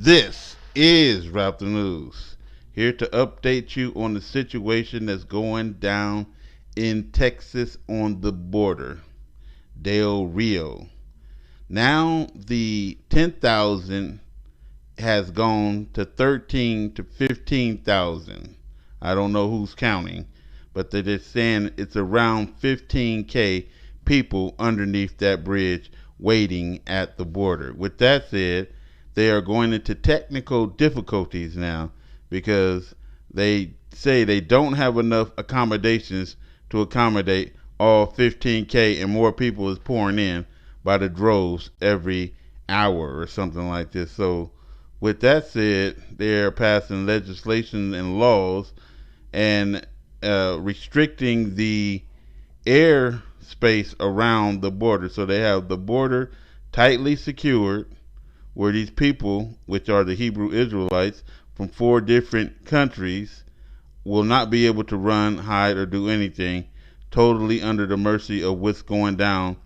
This is Rap the News, here to update you on the situation that's going down in Texas on the border, Del Rio. Now the 10,000 has gone to 13 to 15,000. I don't know who's counting, but they're just saying it's around 15K people underneath that bridge waiting at the border. With that said, they are going into technical difficulties now because they say they don't have enough accommodations to accommodate all 15K, and more people is pouring in by the droves every hour or something like this. So with that said, they're passing legislation and laws and restricting the air space around the border. So they have the border tightly secured, where these people, which are the Hebrew Israelites from 4 different countries, will not be able to run, hide, or do anything, totally under the mercy of what's going down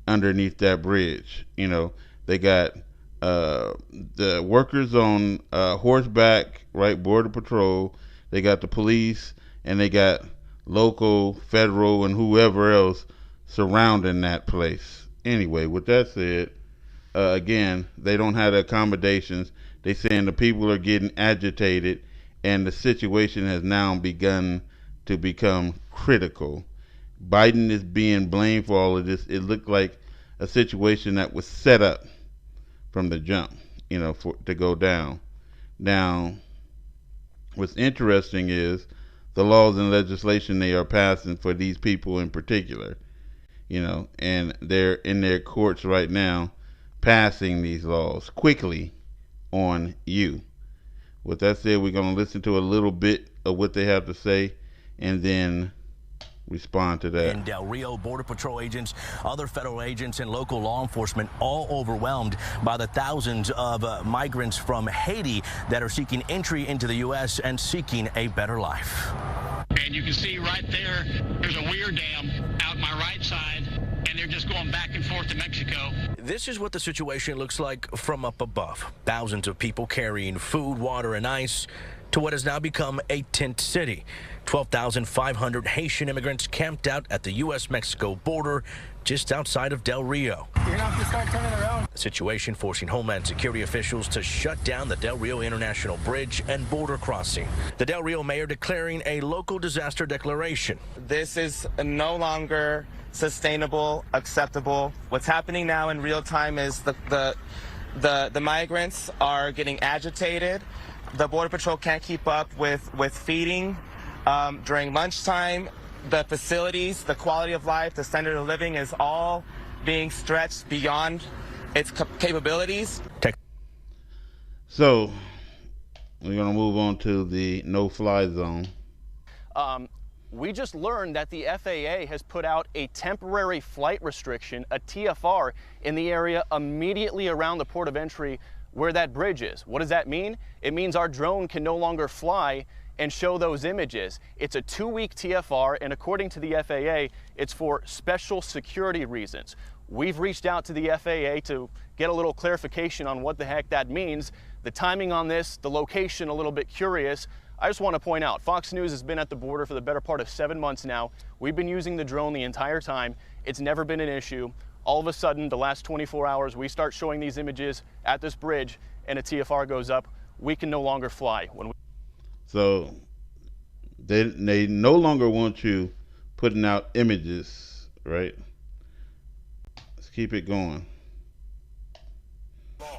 underneath that bridge. You know, they got the workers on horseback, right, border patrol. They got the police, and they got local, federal, and whoever else surrounding that place. Anyway, with that said, again, they don't have the accommodations. They saying the people are getting agitated, and the situation has now begun to become critical. Biden is being blamed for all of this. It looked like a situation that was set up from the jump, you know, for to go down. Now, what's interesting is the laws and legislation they are passing for these people in particular, you know, and they're in their courts right now passing these laws quickly on you. With that said, we're going to listen to a little bit of what they have to say and then respond to that. In Del Rio, Border Patrol agents, other federal agents, and local law enforcement all overwhelmed by the thousands of migrants from Haiti that are seeking entry into the U.S. and seeking a better life. And you can see right there's a weir dam out my right side, and they're just going back and forth to Mexico. This is what the situation looks like from up above. Thousands of people carrying food, water, and ice to what has now become a tent city. 12,500 Haitian immigrants camped out at the U.S.-Mexico border just outside of Del Rio. You're gonna have to start turning around. The situation forcing Homeland Security officials to shut down the Del Rio International Bridge and border crossing. The Del Rio mayor declaring a local disaster declaration. This is no longer sustainable, acceptable. What's happening now in real time is the migrants are getting agitated. The Border Patrol can't keep up with feeding. During lunchtime, the facilities, the quality of life, the standard of living is all being stretched beyond its capabilities. So we're going to move on to the no-fly zone. We just learned that the FAA has put out a temporary flight restriction, a TFR, in the area immediately around the port of entry where that bridge is. What does that mean? It means our drone can no longer fly and show those images. It's a 2-week TFR, and according to the FAA, it's for special security reasons. We've reached out to the FAA to get a little clarification on what the heck that means. The timing on this, the location, a little bit curious. I just want to point out, Fox News has been at the border for the better part of 7 months now. We've been using the drone the entire time. It's never been an issue. All of a sudden, the last 24 hours, we start showing these images at this bridge, and a TFR goes up. We can no longer fly. So they no longer want you putting out images, right? Let's keep it going.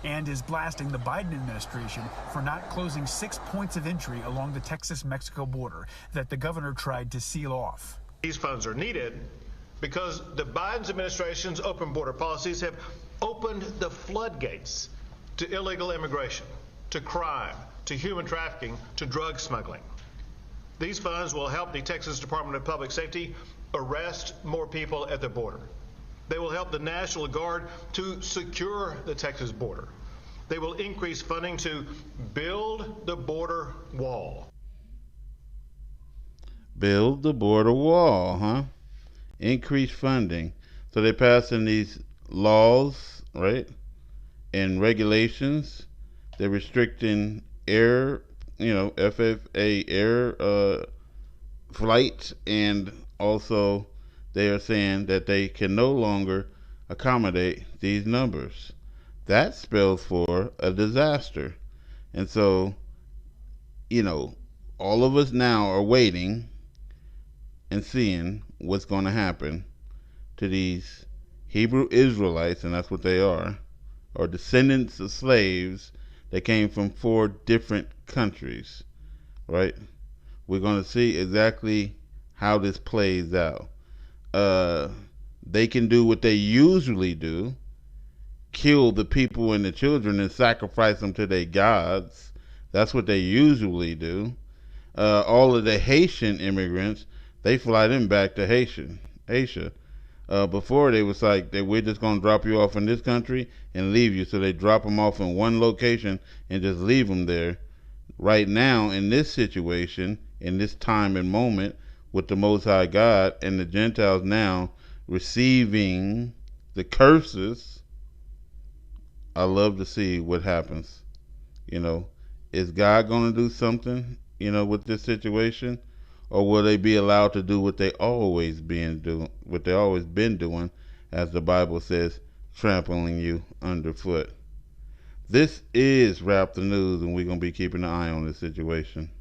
And is blasting the Biden administration for not closing 6 points of entry along the Texas-Mexico border that the governor tried to seal off. These funds are needed because the Biden administration's open border policies have opened the floodgates to illegal immigration, to crime, to human trafficking, to drug smuggling. These funds will help the Texas Department of Public Safety arrest more people at the border. They will help the National Guard to secure the Texas border. They will increase funding to build the border wall. Build the border wall, huh? Increase funding. So they're passing these laws, right, and regulations They're restricting air, FFA air flights, and also they are saying that they can no longer accommodate these numbers. That spells for a disaster. And so, all of us now are waiting and seeing what's going to happen to these Hebrew Israelites, and that's what they are, or descendants of slaves that came from 4 different countries, right? We're going to see exactly how this plays out. They can do what they usually do, kill the people and the children and sacrifice them to their gods. That's what they usually do. All of the Haitian immigrants, they fly them back to Asia. Before they was like, we're just going to drop you off in this country and leave you. So they drop them off in one location and just leave them there. Right now, in this situation, in this time and moment, with the Most High God and the Gentiles now receiving the curses, I love to see what happens. Is God going to do something, with this situation? Or will they be allowed to do what they always been doing, as the Bible says, trampling you underfoot? This is Wrap the News, and we're going to be keeping an eye on this situation.